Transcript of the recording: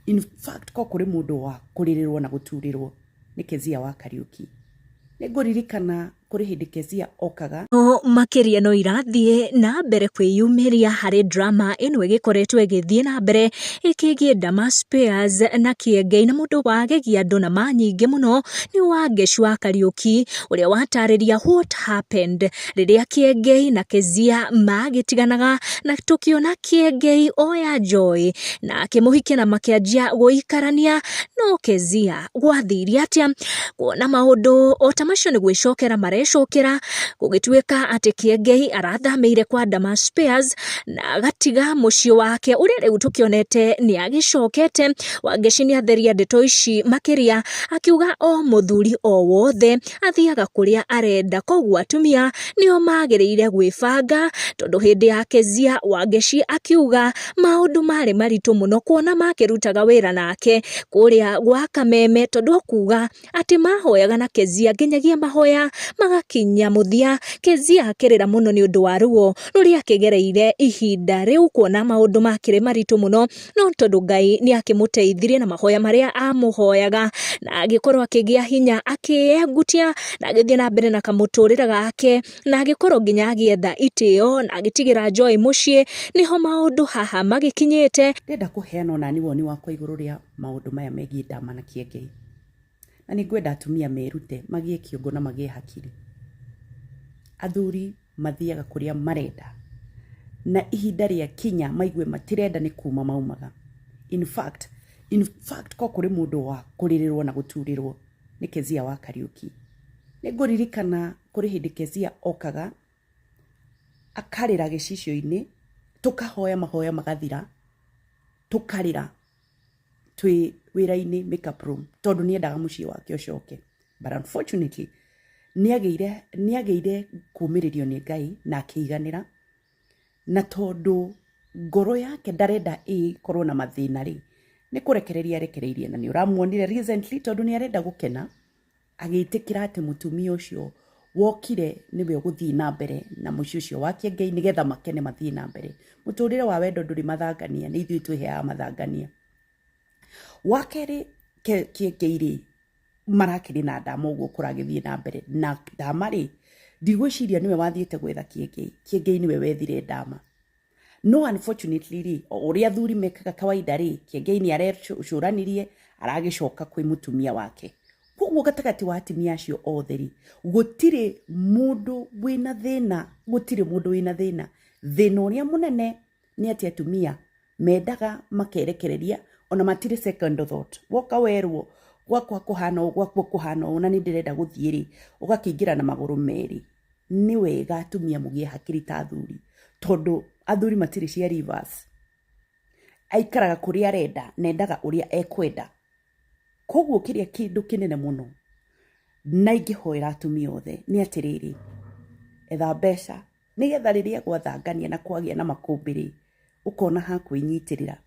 In fact ko kuri mundu wa kuririrwo na guturirwo ni Kezia wa Kariuki. Niguririkana kuri hindi Kezia okaga makiria no irathie na mbere kwiyumiria hari drama ino igikoretwo igithie na mbere ikigie Damas Spears na Kiengei, na mundu wagegia andu na manyingi muno ni Wangeci wa Kariuki uria watariria what happened riria Kiengei na Kezia magitiganaga, na tukiona Kiengei oya Joy na akimuhikia na makianjia guikarania. No Kezia gwathiria atia kuona maundu otamacio ni gwicokera marecokera gugituika ati Kiengei arathameire kwa Damas Spears na agatiga mucii wake uria riu tukionete ni agicokete. Wangeci ni atheria ndeto ici makiria akiuga o muthuri o wothe athiaga kuria arenda, koguo atumia nio magiriire gwibanga tondu hindi ya Kezia Wangeci akiuga maundu mari maritu muno kuona makirutaga wira nake kuria gwa Kameme, tondu kuga ati mahoyaga na Kezia nginyagia mahoya magakinya muthia. Kezia akirira muno ni undu wa ruo ruria akigereire ihinda riu kuona maundu makire maritu muno, no tondu Ngai ni akimuteithirie na mahoya maria amuhoyaga na agikorwo akigia hinya akiengutia na agithie na mbere na kamuturira gake na agikorwo nginya agietha itio na agitigira Joy mucii. Niho maundu haha magikinyite. Ndenda kuheana nani woni wakwa iguru ria maundu maya megie Dama na Kiengei, na ningwenda atumia merute magie kiongo na magie hakiri. Athuri mathiaga kuria marenda na ihinda ria kinya maigue matirenda ni kuma maumaga. In fact ko kuri mundu wa kuririrwo na guturirwo ni Kezia wa Kariuki. Niguririkana kuri hindi Kezia okaga akarira gicicio-ini, tukahoya mahoya magathira, tukarira twi wira-ini makeup room tondu ni endaga mucii wake ucoke. But unfortunately ni ageire kumiririo ni Ngai na akiiganira, na tondu ngoro yake ndarenda ikorwo na mathina ri ni kurekereria rekereirie, na ni uramuonire recently tondu ni arenda gukena agiitikira ati mutumia ucio wokire niwe uguthii na mbere na mucii ucio wa Kiengei nigetha makene mathii na mbere. Muturire wa wendo nduri mathangania, ni ithui twiheaga mathangania. Wakeri Kiengei ri marakiri na Dama uguo kuragithie na mbere, na Dama ri ndigwiciria niwe wathiite gwetha Kiengei, Kiengei niwe wethire Dama. No unfortunately ri uria athuri mekaga kawaida ri Kiengei ni arecuranirie aragicoka kwi mutumia wake. Koguo gatagati wa atumia acio othe ri gutire mundu wina thina, gutire mundu wina thina. Thina uria munene ni ati atumia mendaga makerekereria ona matire second thought. Woka werwo gwakwa kuhana gwakwa kuhana ona ni ndirenda guthie ri ugakingira na maguru meri. Ni wega atumia mugie hakiri ta athuri, tondu athuri matire cia reverse. Aikaraga kuria arenda, nendaga uria ekwenda. Koguo kiria kindu kinene muno na ingihoera atumia othe ni atiriri, etha mbeca nigetha riria gwathangania na kwagia na makumbiri ukona ha kwinyitirira